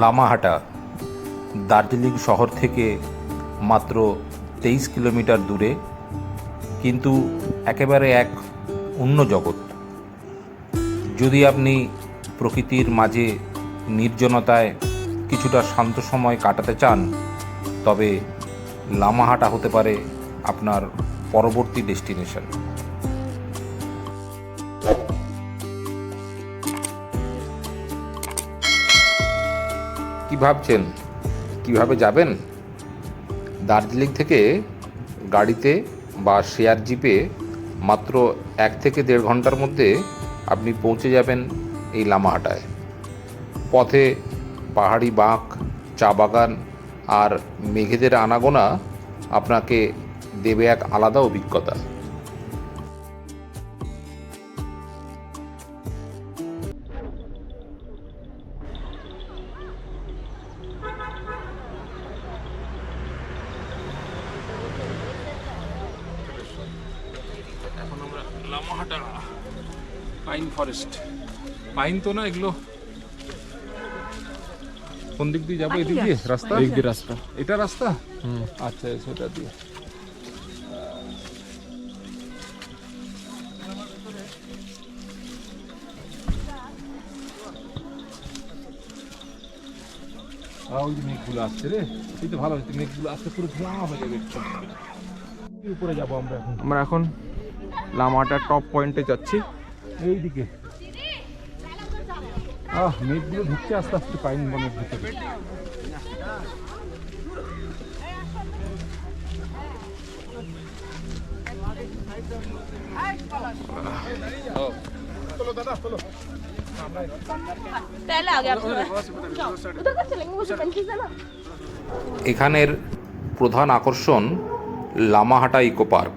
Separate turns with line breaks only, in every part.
লামাহাটা দার্জিলিং শহর থেকে মাত্র 23 কিলোমিটার দূরে, কিন্তু একেবারে এক অন্য জগৎ। যদি আপনি প্রকৃতির মাঝে নির্জনতায় কিছুটা শান্ত সময় কাটাতে চান, তবে লামাহাটা হতে পারে আপনার পরবর্তী ডেস্টিনেশন। কি ভাবছেন কিভাবে যাবেন? দার্জিলিং থেকে গাড়িতে বা শেয়ার জিপে মাত্র 1 থেকে 1.5 ঘন্টার মধ্যে আপনি পৌঁছে যাবেন এই লামাহাটায়। পথে পাহাড়ি বাঁক, চা বাগান আর মেঘেদের আনাগোনা আপনাকে দেবে এক আলাদা অভিজ্ঞতা। এখন আমরা লামাহাটা পাইন ফরেস্ট, পাইন তো না এগুলো। কোন দিক দিয়ে যাবো? এদিক দিয়ে রাস্তা,
এই যে রাস্তা,
এটা রাস্তা। আচ্ছা, সেটা দিয়ে। ওই যে মেঘগুলো আসছে রে, এই তো ভালো হচ্ছে। মেঘগুলো আসতে পুরো ধোঁয়া হয়ে যাবে। উপরে যাবো আমরা এখন।
আমরা এখন লামাহাটার টপ পয়েন্টে যাচ্ছি।
এইদিকে মেঘগুলো ঢুকছে আস্তে আস্তে পাইন বনের ভিতরে। এখানের প্রধান আকর্ষণ লামাহাটা ইকো পার্ক।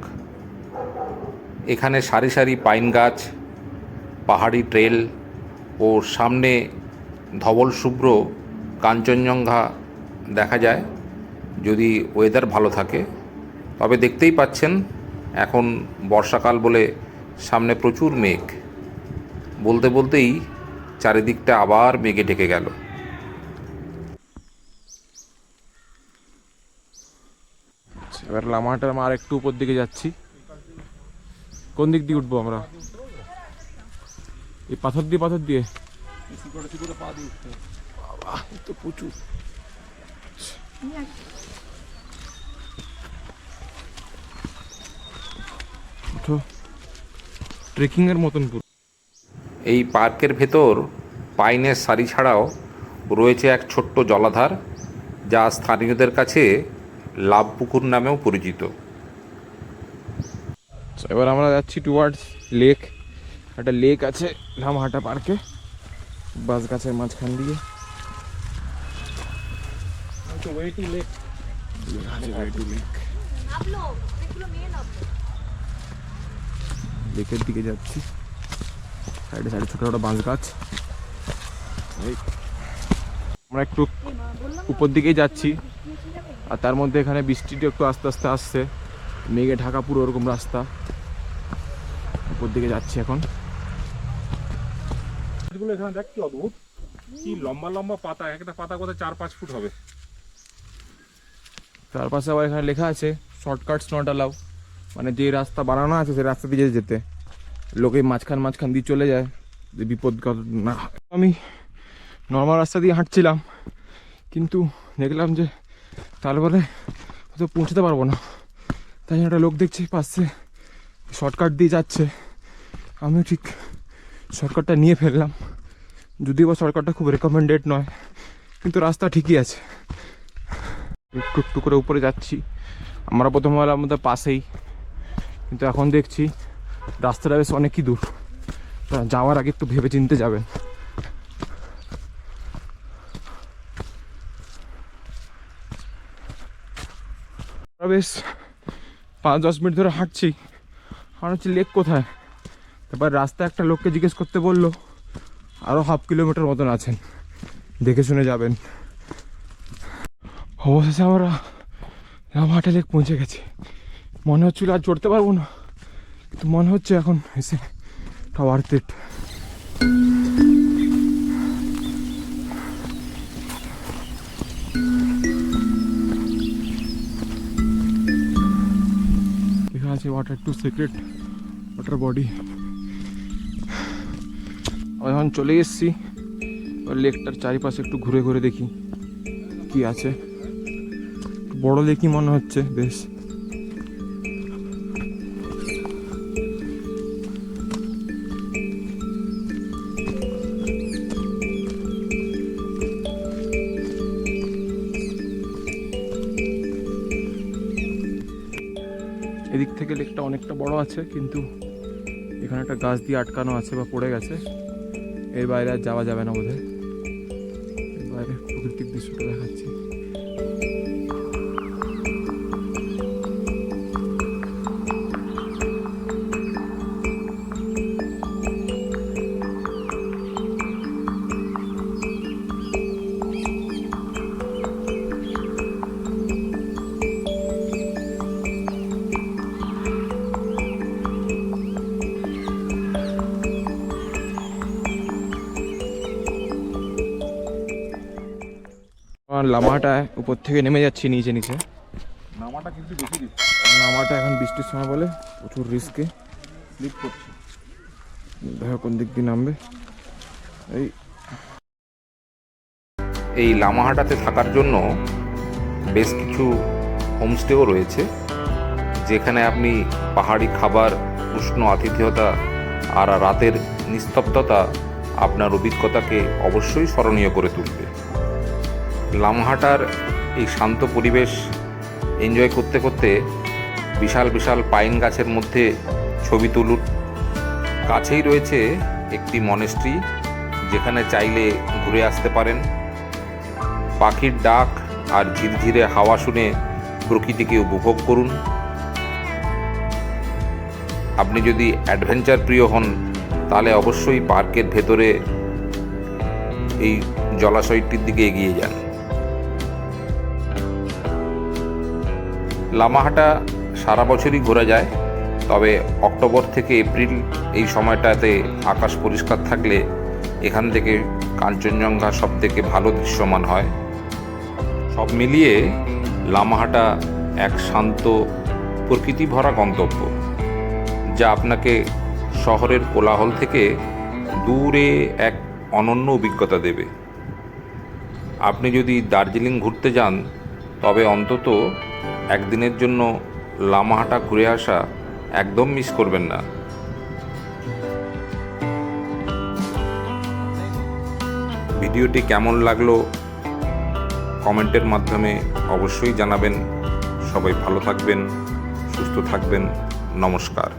এখানে সারি সারি পাইন গাছ, পাহাড়ি ট্রেল ও সামনে ধবল শুভ্র কাঞ্চনজঙ্ঘা দেখা যায় যদি ওয়েদার ভালো থাকে। তবে দেখতেই পাচ্ছেন এখন বর্ষাকাল বলে সামনে প্রচুর মেঘ। বলতে বলতেই চারিদিকটা আবার মেঘে ঢেকে গেল।
এবার লামাহাটার আর একটু উপর দিকে যাচ্ছি। কোন দিক দিয়ে উঠবো আমরা? এই পাথর দিয়ে পা দিয়ে উঠতে হবে। বাবা, তো প্রচুর। ট্রেকিং এর মতন পুরো।
এই পার্কের ভেতর পাইনের সারি ছাড়াও রয়েছে এক ছোট্ট জলাধার, যা স্থানীয়দের কাছে লাভ পুকুর নামেও পরিচিত।
এবার আমরা যাচ্ছি টুয়ার্ডস লেক। একটা লেক আছে লামাহাটা পার্কে, বাঁশ গাছের মাঝখান দিয়ে। লেকের দিকে যাচ্ছি। সাইডে সাইডে ছোট ছোট বাঁশ গাছ। আমরা একটু উপর দিকেই যাচ্ছি, আর তার মধ্যে এখানে বৃষ্টিটা একটু আস্তে আস্তে আসছে। মেঘে ঢাকা পুরো ওরকম রাস্তা। উপর দিকে যাচ্ছি এখন।
এখানে দেখ কি অদ্ভুত, কি লম্বা লম্বা পাতা, একটা পাতা কোথায় 4-5 ফুট হবে।
তার পাশে আবার এখানে লেখা আছে শর্টকাটস নট অ্যালাউ, মানে যে রাস্তা বানানো আছে সেই রাস্তা দিয়ে যেতে। লোকে মাঝখান দিয়ে চলে যায়, যে বিপদ না। আমি নর্মাল রাস্তা দিয়ে হাঁটছিলাম, কিন্তু দেখলাম যে তাহলে বলে তো পৌঁছতে পারবো না। তাই একটা লোক দেখছি পাশে শর্টকাট দিয়ে যাচ্ছে, আমিও ঠিক শর্টকাটটা নিয়ে ফেললাম। যদিও বা শর্টকাটটা খুব রেকমেন্ডেড নয়, কিন্তু রাস্তা ঠিকই আছে। একটু একটু করে উপরে যাচ্ছি। আমরা প্রথম হলাম আমাদের পাশেই, কিন্তু এখন দেখছি রাস্তাটা বেশ অনেকই দূর। যাওয়ার আগে একটু ভেবে চিনতে যাবেন। বেশ 5-10 মিনিট ধরে হাঁটছি। হচ্ছে লেক কোথায়। তারপর রাস্তা একটা লোককে জিজ্ঞেস করতে বললো আরও 1/2 কিলোমিটার মতন আছেন, দেখে শুনে যাবেন। অবশেষে আমরা লামাহাটা লেক পৌঁছে গেছি। মনে হচ্ছিল আর চড়তে পারবো না, কিন্তু মনে হচ্ছে এখন এসে ওয়ার্থ ইট। আছে water to secret water body. এখন চলে এসেছি লেকটার চারিপাশে একটু ঘুরে ঘুরে দেখি কি আছে। বড় লেকই মনে হচ্ছে বেশ। এদিক থেকে লেকটা অনেকটা বড় আছে, কিন্তু এখানে একটা গাছ দিয়ে আটকানো আছে বা পড়ে গেছে। এর বাইরে আর যাওয়া যাবে না বোধহয়। এর বাইরে প্রাকৃতিক দৃশ্যটা দেখাচ্ছি। লামাটা উপর থেকে নেমে যাচ্ছি নিচে নিচে।
নামাটা কিন্তু বেশি রিস্ক।
নামাটা এখন বৃষ্টির সময় বলে প্রচুর রিস্কে
স্লিপ করছে।
দেখো কোন দিক দিয়ে নামবে।
এই লামাহাটাতে থাকার জন্য বেশ কিছু হোমস্টেও রয়েছে, যেখানে আপনি পাহাড়ি খাবার, উষ্ণ আতিথেয়তা আর রাতের নিস্তব্ধতা আপনার অভিজ্ঞতাকে অবশ্যই স্মরণীয় করে তুলবে। লামাহাটার এই শান্ত পরিবেশ এনজয় করতে করতে বিশাল বিশাল পাইন গাছের মধ্যে ছবি তুলুন। কাছেই রয়েছে একটি মনেস্ট্রি, যেখানে চাইলে ঘুরে আসতে পারেন। পাখির ডাক আর ঝিরঝিরে হাওয়া শুনে প্রকৃতিকে উপভোগ করুন। আপনি যদি অ্যাডভেঞ্চার প্রিয় হন, তাহলে অবশ্যই পার্কের ভেতরে এই জলাশয়টির দিকে এগিয়ে যান। লামাহাটা সারা বছরই ঘোরা যায়, তবে অক্টোবর থেকে এপ্রিল এই সময়টাতে আকাশ পরিষ্কার থাকলে এখান থেকে কাঞ্চনজঙ্ঘা সবথেকে ভালো দৃশ্যমান হয়। সব মিলিয়ে লামাহাটা এক শান্ত, প্রকৃতি ভরা গন্তব্য, যা আপনাকে শহরের কোলাহল থেকে দূরে এক অনন্য অভিজ্ঞতা দেবে। আপনি যদি দার্জিলিং ঘুরতে যান, তবে অন্তত একদিনের জন্য লামাহাটা ঘুরে আসা একদম মিস করবেন না। ভিডিওটি কেমন লাগলো কমেন্টের মাধ্যমে অবশ্যই জানাবেন। সবাই ভালো থাকবেন, সুস্থ থাকবেন। নমস্কার।